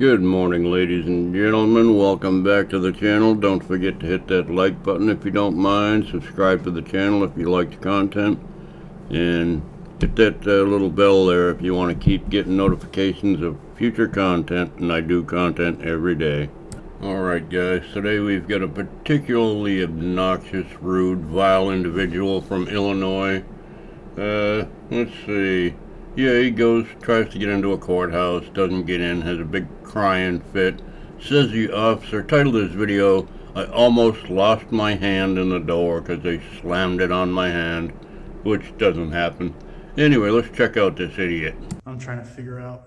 Good morning, ladies and gentlemen. Welcome back to the channel. Don't forget to hit that like button if you don't mind. Subscribe to the channel if you like the content. And hit that little bell there if you want to keep getting notifications of future content. And I do content every day. Alright guys, today we've got a particularly obnoxious, rude, vile individual from Illinois. Let's see. Yeah, he tries to get into a courthouse, doesn't get in, has a big crying fit. Says the officer, titled his video, "I almost lost my hand in the door because they slammed it on my hand," which doesn't happen. Anyway, let's check out this idiot. I'm trying to figure out,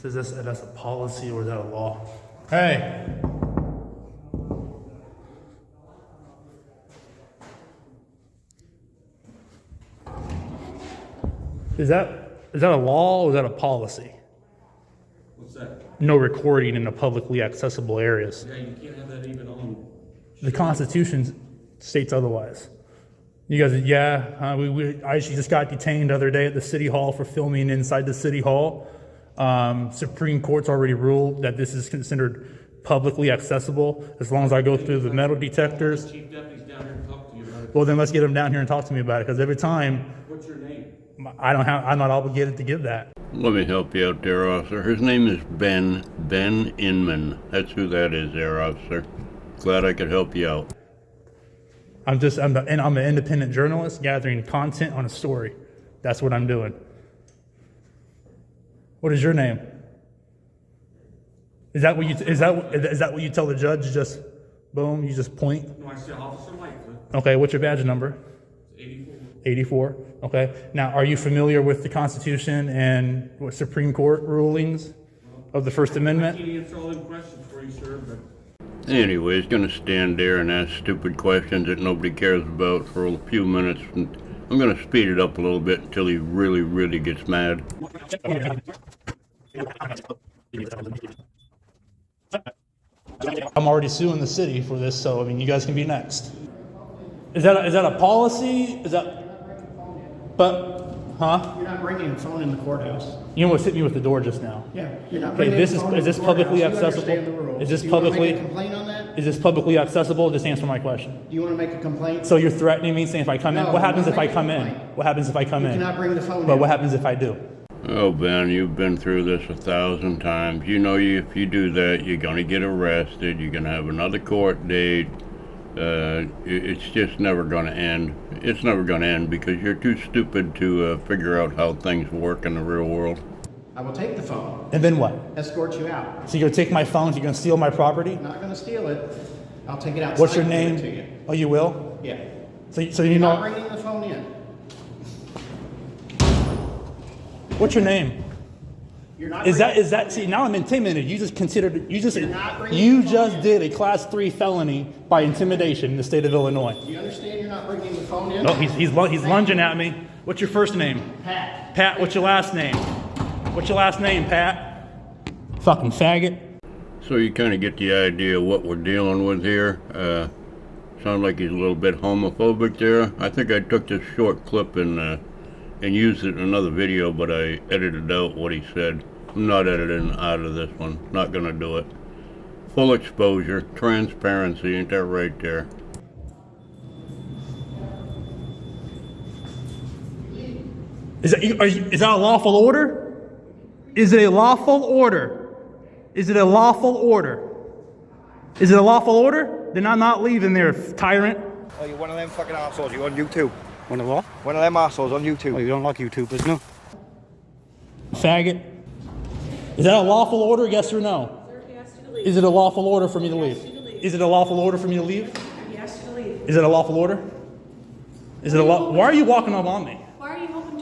is that's a policy or is that a law? Hey! Is that a law or is that a policy? What's that? No recording in the publicly accessible areas. Yeah, you can't have that even on. The Constitution states otherwise. You guys, I actually just got detained the other day at the City Hall for filming inside the City Hall. Supreme Court's already ruled that this is considered publicly accessible as long as I go through the metal detectors. Chief Deputy's down here to talk to you about it. Well, then let's get him down here and talk to me about it, because every time What's your name? I'm not obligated to give that. Let me help you out there, officer. His name is Ben Inman. That's who that is there, officer. Glad I could help you out. I'm an independent journalist gathering content on a story. That's what I'm doing. What is your name? Is that what you tell the judge? Just boom, you just point? No, I see Officer Lightfoot. Okay, what's your badge number? 84. 84. Okay. Now, are you familiar with the Constitution and what Supreme Court rulings of the First Amendment? I can't answer all them questions for you, sir, but... Anyway, he's going to stand there and ask stupid questions that nobody cares about for a few minutes. And I'm going to speed it up a little bit until he really, really gets mad. I'm already suing the city for this, so I mean, you guys can be next. Is that a policy? Huh? You're not bringing a phone in the courthouse. You almost hit me with the door just now. Yeah, you're not Okay, bringing is a phone in this the publicly courthouse. You accessible? understand the rules. Is this Do you want to publicly? make a complaint on that? Is this publicly accessible? Just answer my question. Do you want to make a complaint? So you're threatening me, saying if I come in, No, what happens I'm if not I making come a in? complaint. What happens if I come You in? cannot bring the phone But in. what happens if I do? Oh, Ben, you've been through this 1,000 times. You know, if you do that, you're going to get arrested. You're going to have another court date. It's just never going to end. It's never going to end because you're too stupid to figure out how things work in the real world. I will take the phone. And then what? Escort you out. So you're gonna take my phone? You're gonna steal my property? I'm not going to steal it. I'll take it outside. What's your and give it name? to you. Oh, you will? Yeah. So you You're not know bringing the phone in. what's your name? You're not. Is bringing- that? See, now I'm intimidated. You just not bringing the phone in. did a Class 3 felony by intimidation in the state of Illinois. Do you understand you're not bringing the phone in? Oh, he's lunging at me. What's your first name? Pat. Pat. What's your last name? What's your last name, Pat? Fucking faggot. So you kind of get the idea of what we're dealing with here. Sounds like he's a little bit homophobic there. I think I took this short clip and used it in another video, but I edited out what he said. I'm not editing out of this one. Not gonna do it. Full exposure, transparency, ain't that right there? Is that a lawful order? Is it a lawful order? Is it a lawful order? Is it a lawful order? Then I'm not leaving there, tyrant. Oh, you're one of them fucking assholes. You're on YouTube. One of what? One of them assholes on YouTube. Oh, you don't like YouTubers, no? Faggot. Is that a lawful order, yes or no? Sir, he asked you to leave. Is it a lawful order for me to He leave? asked you to leave. Is it a lawful order for me to leave? He asked you to leave. Is it a lawful order? Is it a law? Why are you walking up on me? What are you hoping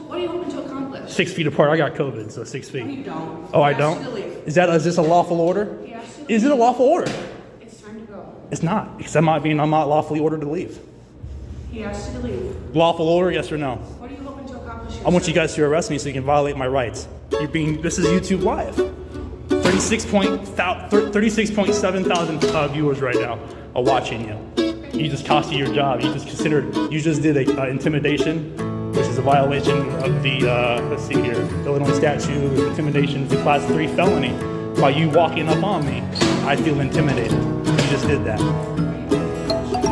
to accomplish? 6 feet apart. I got COVID, so 6 feet. No, you don't. Oh, I He asked you to don't? leave. Is this a lawful order? He asked you to Is it a leave. lawful order? It's time to go. It's not, because I'm not lawfully ordered to leave. He asked you to leave. Lawful order, yes or no? What are you hoping to accomplish? I want you guys to arrest me so you can violate my rights. This is YouTube Live. 36.7 thousand viewers right now are watching you. You just cost you your job. You just did a intimidation, which is a violation of the, let's see here, Illinois statute. Intimidation is a Class 3 felony. by you walking up on me, I feel intimidated. You just did that.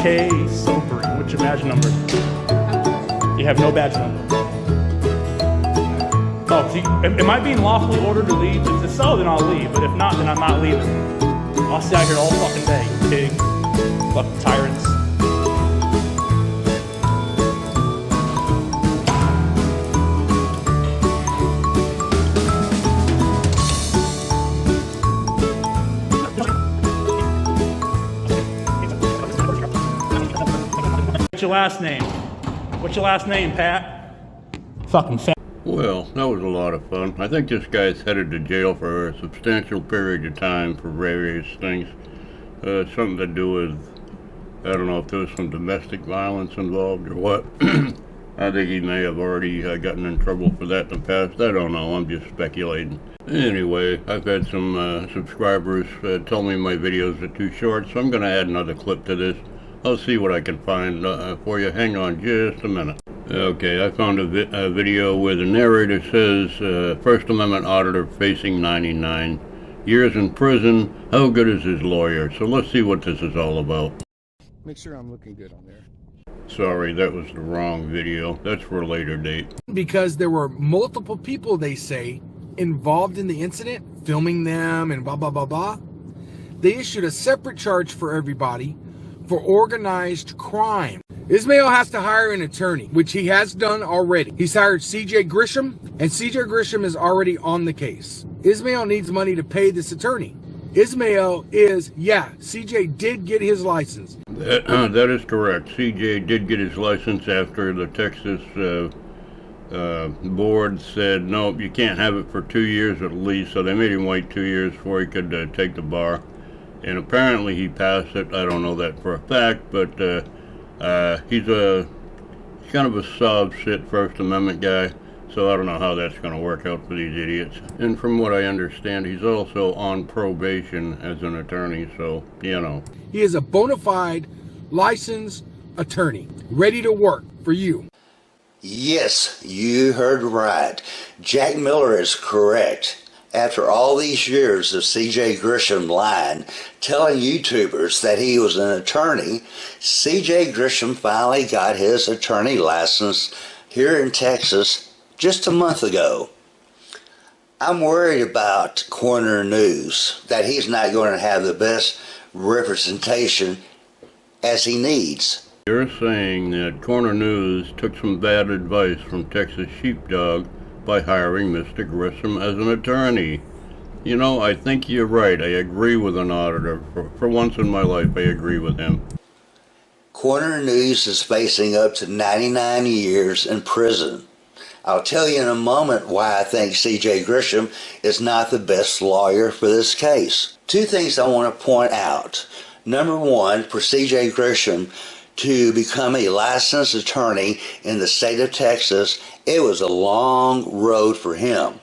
K sobering. What's your badge number? You have no badge number. Oh, see, am I being lawfully ordered to leave? If it's so, then I'll leave. But if not, then I'm not leaving. I'll stay out here all fucking day, you pig. Fucking tyrants. What's your last name? What's your last name, Pat? Fucking fat. Well, that was a lot of fun. I think this guy's headed to jail for a substantial period of time for various things. Something to do with, I don't know if there was some domestic violence involved or what. I think he may have already gotten in trouble for that in the past. I don't know. I'm just speculating. Anyway, I've had some subscribers tell me my videos are too short, so I'm going to add another clip to this. I'll see what I can find for you. Hang on just a minute. Okay, I found a video where the narrator says, First Amendment auditor facing 99 years in prison. How good is his lawyer? So let's see what this is all about. Make sure I'm looking good on there. Sorry, that was the wrong video. That's for a later date. Because there were multiple people, they say, involved in the incident, filming them and blah, blah, blah, blah. They issued a separate charge for everybody for organized crime. Ismail has to hire an attorney, which he has done already. He's hired CJ Grisham, and CJ Grisham is already on the case. Ismail needs money to pay this attorney. Ismail is, CJ did get his license. That is correct. CJ did get his license after the Texas board said, no, you can't have it for 2 years at least, so they made him wait 2 years before he could take the bar. And apparently he passed it. I don't know that for a fact, but he's kind of a sob shit First Amendment guy, so I don't know how that's going to work out for these idiots. And from what I understand, he's also on probation as an attorney, so, you know. He is a bona fide licensed attorney, ready to work for you. Yes, you heard right. Jack Miller is correct. After all these years of CJ Grisham lying, telling YouTubers that he was an attorney, CJ Grisham finally got his attorney license here in Texas just a month ago. I'm worried about Corner News, that he's not going to have the best representation as he needs. You're saying that Corner News took some bad advice from Texas Sheepdog by hiring Mr. Grisham as an attorney. You know, I think you're right. I agree with an auditor. For once in my life, I agree with him. Corner News is facing up to 99 years in prison. I'll tell you in a moment why I think CJ Grisham is not the best lawyer for this case. Two things I want to point out. Number one, for CJ Grisham to become a licensed attorney in the state of Texas, it was a long road for him.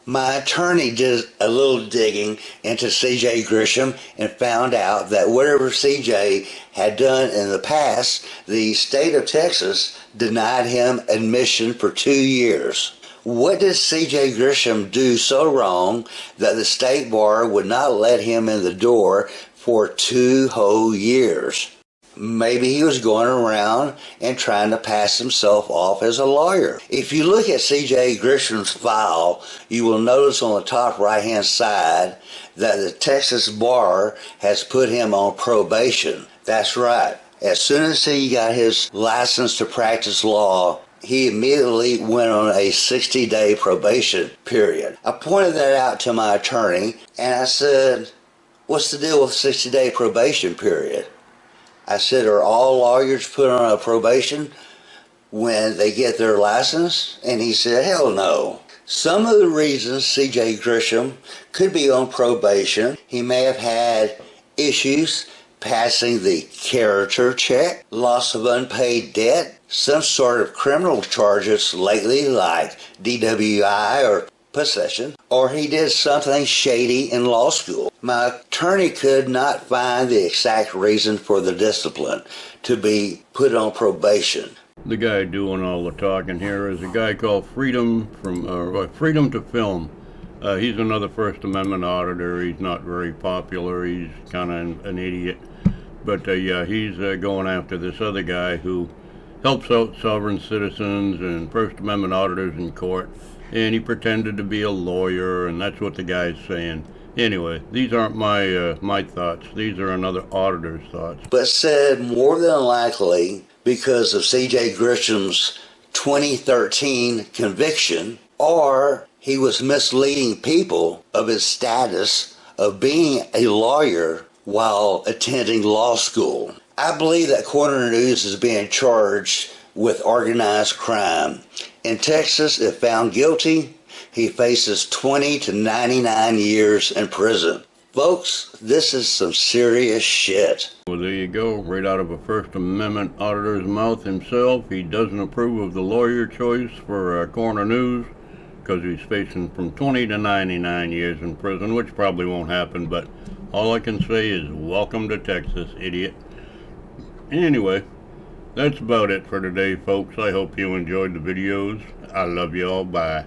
My attorney did a little digging into CJ Grisham and found out that whatever CJ had done in the past, the state of Texas denied him admission for 2 years. What did CJ Grisham do so wrong that the state bar would not let him in the door for 2 whole years? Maybe he was going around and trying to pass himself off as a lawyer. If you look at CJ Grisham's file, you will notice on the top right hand side that the Texas bar has put him on probation. That's right. As soon as he got his license to practice law, he immediately went on a 60-day probation period. I pointed that out to my attorney and I said, what's the deal with 60-day probation period? I said, are all lawyers put on a probation when they get their license? And he said, hell no. Some of the reasons CJ Grisham could be on probation, he may have had issues passing the character check, loss of unpaid debt, some sort of criminal charges lately like DWI or possession, or he did something shady in law school. My attorney could not find the exact reason for the discipline to be put on probation. The guy doing all the talking here is a guy called Freedom to Film. He's another First Amendment auditor. He's not very popular. He's kind of an idiot. But yeah, he's going after this other guy who helps out sovereign citizens and First Amendment auditors in court. And he pretended to be a lawyer, and that's what the guy's saying. Anyway, these aren't my thoughts. These are another auditor's thoughts. But said more than likely because of C.J. Grisham's 2013 conviction, or he was misleading people of his status of being a lawyer while attending law school. I believe that Corner News is being charged with organized crime. In Texas, if found guilty, he faces 20 to 99 years in prison. Folks, this is some serious shit. Well, there you go, right out of a First Amendment auditor's mouth himself. He doesn't approve of the lawyer choice for Corner News because he's facing from 20 to 99 years in prison, which probably won't happen, but all I can say is welcome to Texas, idiot. Anyway, that's about it for today, folks. I hope you enjoyed the videos. I love you all. Bye.